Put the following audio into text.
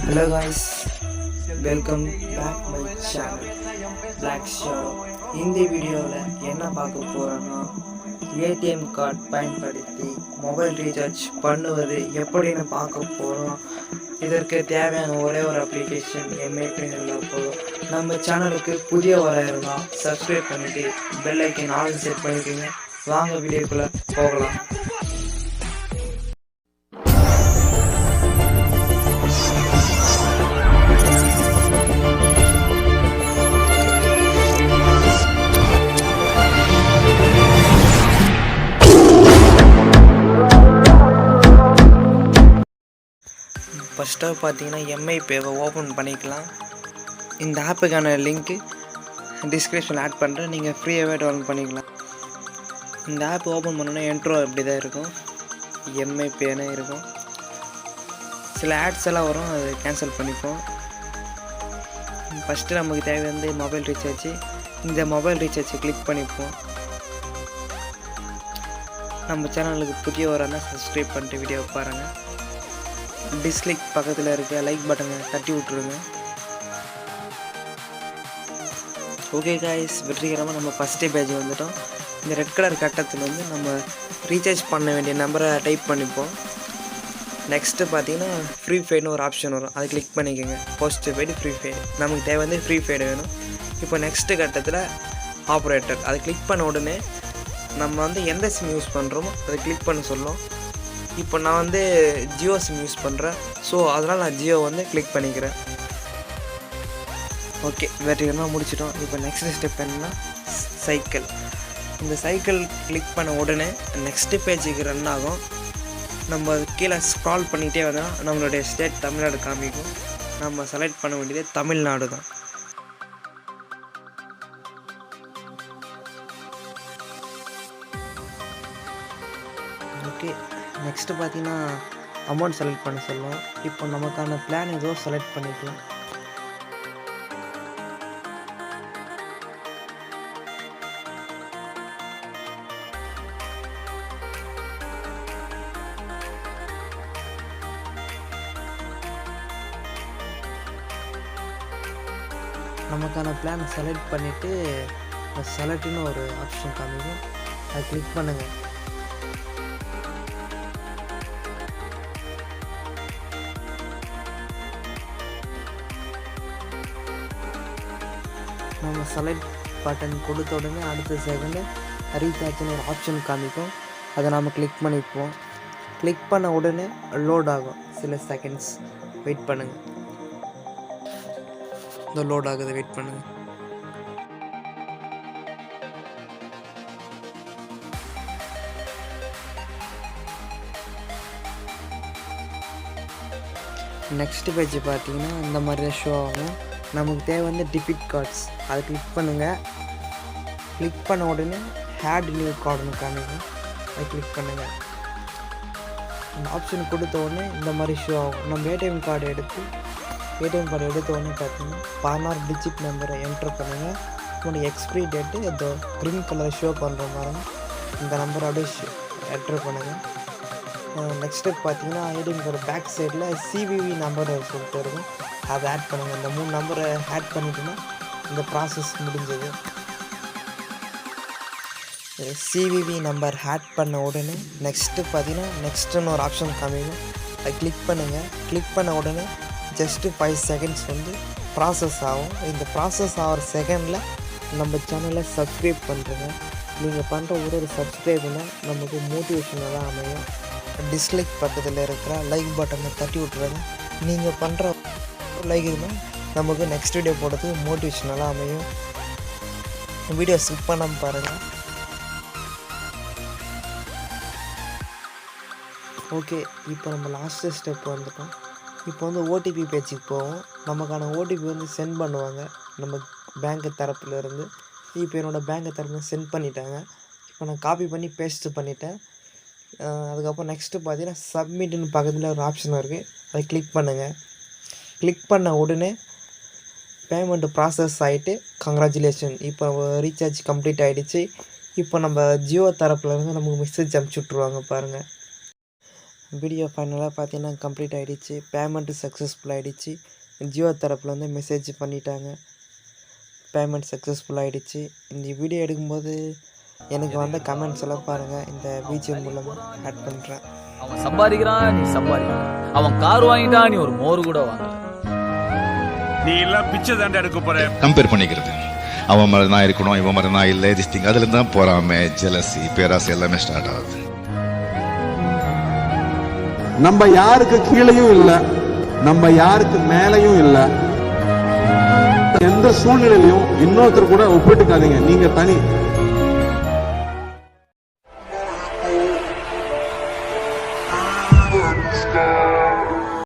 Hello guys, welcome back my channel Black Shadow. இந்த வீடியோவில் என்ன பார்க்க போகிறோன்னா ஏடிஎம் கார்டு பயன்படுத்தி மொபைல் ரீசார்ஜ் பண்ணுவது எப்படின்னு பார்க்க போகிறோம். இதற்கு தேவையான ஒரே ஒரு அப்ளிகேஷன் எம்ஐபே இருந்தால் போதும். நம்ம சேனலுக்கு புதிய வர இருந்தால் சப்ஸ்கிரைப் பண்ணிவிட்டு பெல் ஐக்கன் ஆல் செட் பண்ணிக்கோங்க. வாங்க வீடியோக்குள்ளே போகலாம். ஃபஸ்ட்டாக பார்த்தீங்கன்னா எம்ஐபேவை ஓப்பன் பண்ணிக்கலாம். இந்த ஆப்புக்கான லிங்க்கு டிஸ்கிரிப்ஷனில் ஆட் பண்ணுறேன், நீங்கள் ஃப்ரீயாகவே டவுன்லோட் பண்ணிக்கலாம். இந்த ஆப் ஓப்பன் பண்ணோன்னா என்ட்ரோ அப்படி தான் இருக்கும், எம்ஐபேனே இருக்கும். சில ஆட்ஸ் எல்லாம் வரும், அதை கேன்சல் பண்ணிப்போம். ஃபஸ்ட்டு நமக்கு தேவை வந்து மொபைல் ரீசார்ஜ். இந்த மொபைல் ரீசார்ஜை கிளிக் பண்ணிப்போம். நம்ம சேனலுக்கு புதிய வரனா சப்ஸ்கிரைப் பண்ணிட்டு வீடியோ பாருங்கள். டிஸ்லைக் பக்கத்தில் இருக்க லைக் பட்டனை தட்டி விட்ருங்க. ஓகே காய்ஸ், வெற்றிகரமாக நம்ம ஃபஸ்ட்டு பேஜ் வந்துட்டோம். இந்த ரெட் கலர் கட்டத்தில் வந்து நம்ம ரீசார்ஜ் பண்ண வேண்டிய நம்பரை டைப் பண்ணிப்போம். நெக்ஸ்ட்டு பார்த்தீங்கன்னா ஃப்ரீ ஃபைடுன்னு ஒரு ஆப்ஷன் வரும், அதை கிளிக் பண்ணிக்கோங்க. போஸ்ட் பெய்டு ஃப்ரீ ஃபைடு, நமக்கு தேவை வந்து ஃப்ரீ ஃபைடு வேணும். இப்போ நெக்ஸ்ட்டு கட்டத்தில் ஆப்ரேட்டர், அதை கிளிக் பண்ண உடனே நம்ம வந்து எந்த சிம் யூஸ் பண்ணுறோமோ அதை கிளிக் பண்ண சொல்லும். இப்போ நான் வந்து ஜியோ சிம் யூஸ் பண்ணுறேன், ஸோ அதனால் நான் ஜியோ வந்து கிளிக் பண்ணிக்கிறேன். ஓகே, வெற்றிகரமாக முடிச்சிட்டோம். இப்போ நெக்ஸ்ட் ஸ்டெப் என்னன்னா சைக்கிள். இந்த சைக்கிள் கிளிக் பண்ண உடனே நெக்ஸ்ட்டு பேஜுக்கு ரன் ஆகும். நம்ம அது கீழே ஸ்க்ரால் பண்ணிகிட்டே வந்தோம்னா நம்மளுடைய ஸ்டேட் தமிழ்நாடு காமிக்கும். நம்ம செலக்ட் பண்ண வேண்டியது தமிழ்நாடு தான். ஓகே, நெக்ஸ்ட்டு பார்த்தீங்கன்னா அமௌண்ட் செலக்ட் பண்ண சொல்லுவோம். இப்போ நமக்கான பிளான் ஏதோ செலக்ட் பண்ணிக்கலாம். நமக்கான பிளான் செலக்ட் பண்ணிவிட்டு செலக்ட்னு ஒரு ஆப்ஷன் காமிக்கும், அதை கிளிக் பண்ணுங்கள். நம்ம செலக்ட் பட்டன் கொடுத்த உடனே அடுத்த செகண்டு ரீசார்ஜ்னு ஒரு ஆப்ஷன் காமிக்கும், அதை நம்ம கிளிக் பண்ணிப்போம். கிளிக் பண்ண உடனே லோட் ஆகும், சில செகண்ட்ஸ் வெயிட் பண்ணுங்கள். இந்த லோட் ஆகுது, வெயிட் பண்ணுங்கள். நெக்ஸ்ட் பேஜ் பார்த்தீங்கன்னா இந்த மாதிரி தான் ஷோ ஆகும். நமக்கு தேவை வந்து டெபிட் கார்ட்ஸ், அதை கிளிக் பண்ணுங்கள். கிளிக் பண்ண உடனே ஆட் நியூ கார்டுன்னு காமிக்கும், அதை கிளிக் பண்ணுங்கள். அந்த ஆப்ஷன் கொடுத்த உடனே இந்த மாதிரி ஷோ ஆகும். நம்ம ஏடிஎம் கார்டு எடுத்த உடனே பார்த்தீங்கன்னா 16 டிஜிட் நம்பரை என்ட்ரு பண்ணுங்கள். உங்களோட எக்ஸ்பிரி டேட்டு இந்த க்ரீன் கலர் ஷோ பண்ணுற மாதிரி இந்த நம்பரை அப்படியே என்ட்ரு பண்ணுங்கள். நெக்ஸ்ட் ஸ்டெப் பார்த்தீங்கன்னா ஏடிஎம் கார்டு பேக் சைடில் சிவிவி நம்பர் சொல்லிட்டு இருக்கும், அதை ஆட் பண்ணுங்கள். இந்த 3 நம்பரை ஆட் பண்ணிட்டோன்னா இந்த ப்ராசஸ் முடிஞ்சது. சிவிவி நம்பர் ஆட் பண்ண உடனே நெக்ஸ்ட்டு பார்த்தீங்கன்னா நெக்ஸ்ட்டுன்னு ஒரு ஆப்ஷன் காமிக்கும், அதை கிளிக் பண்ணுங்கள். கிளிக் பண்ண உடனே ஜஸ்ட்டு 5 செகண்ட்ஸ் வந்து ப்ராசஸ் ஆகும். இந்த ப்ராசஸ் ஆகிற செகண்டில் நம்ம சேனலை சப்ஸ்கிரைப் பண்ணுறேங்க. நீங்கள் பண்ணுற ஒரு சப்ஸ்கிரைப்னா நமக்கு மோட்டிவேஷனாக தான் அமையும். டிஸ்லைக் பக்கத்தில் இருக்கிற லைக் பட்டனை தட்டி விட்ருங்க. நீங்கள் பண்ணுற லைக் இருந்தால் நமக்கு நெக்ஸ்ட் வீடியோ போடுறதுக்கு மோட்டிவேஷனலாக அமையும். வீடியோ ஸ்கிப் பண்ணாமல் பாருங்கள். ஓகே, இப்போ நம்ம லாஸ்ட்டு ஸ்டெப் வந்துட்டோம். இப்போ வந்து ஓடிபி பேஜுக்கு போவோம். நமக்கான ஓடிபி வந்து சென்ட் பண்ணுவாங்க நம்ம பேங்க்கு தரப்புலேருந்து. இப்போ என்னோடய பேங்க்கு தரப்புல சென்ட் பண்ணிட்டாங்க. இப்போ நான் காப்பி பண்ணி பேஸ்ட்டு பண்ணிட்டேன். அதுக்கப்புறம் நெக்ஸ்ட்டு பார்த்தீங்கன்னா சப்மிட்னு பக்கத்தில் ஒரு ஆப்ஷன் இருக்குது, அதை கிளிக் பண்ணுங்கள். கிளிக் பண்ண உடனே பேமெண்ட்டு ப்ராசஸ் ஆகிட்டு கங்க்ராச்சுலேஷன், இப்போ ரீசார்ஜ் கம்ப்ளீட் ஆகிடுச்சு. இப்போ நம்ம ஜியோ தரப்புலேருந்து நமக்கு மெசேஜ் அனுப்பிச்சி விட்ருவாங்க பாருங்கள். வீடியோ ஃபைனலாக பார்த்தீங்கன்னா கம்ப்ளீட் ஆகிடுச்சு. பேமெண்ட்டு சக்ஸஸ்ஃபுல் ஆகிடுச்சு. ஜியோ தரப்பில் வந்து மெசேஜ் பண்ணிட்டாங்க, பேமெண்ட் சக்ஸஸ்ஃபுல் ஆகிடுச்சு. இந்த வீடியோ எடுக்கும்போது எனக்கு வந்த கமெண்ட்ஸ் எல்லாம் பாருங்கள், இந்த பிஜிஎம் மூலமாக ஆட் பண்ணுறேன். அவன் சம்பாதிக்கிறான், நீ சம்பாதிக்கிறான். அவன் கார் வாங்கிட்டான், நீ ஒரு மோர் கூட வாங்கல. நீ எல்லாம் பிச்சை தாண்டா எடுக்க போற. கம்பேர் பண்ணிக்கிறது, அவன் மாதிரி நான் இருக்கணும், இவன் மாதிரி நான் இல்லை, திஸ்டிங், அதுல தான் போறாம ஜெலசி, பேராசை எல்லாமே ஸ்டார்ட் ஆகுது. நம்ம யாருக்கு கீழையும் இல்ல, நம்ம யாருக்கு மேலையும் இல்ல. எந்த சூழ்நிலையிலையும் இன்னொருத்தர் கூட ஒப்பிட்டுக்காதீங்க. நீங்க தனி.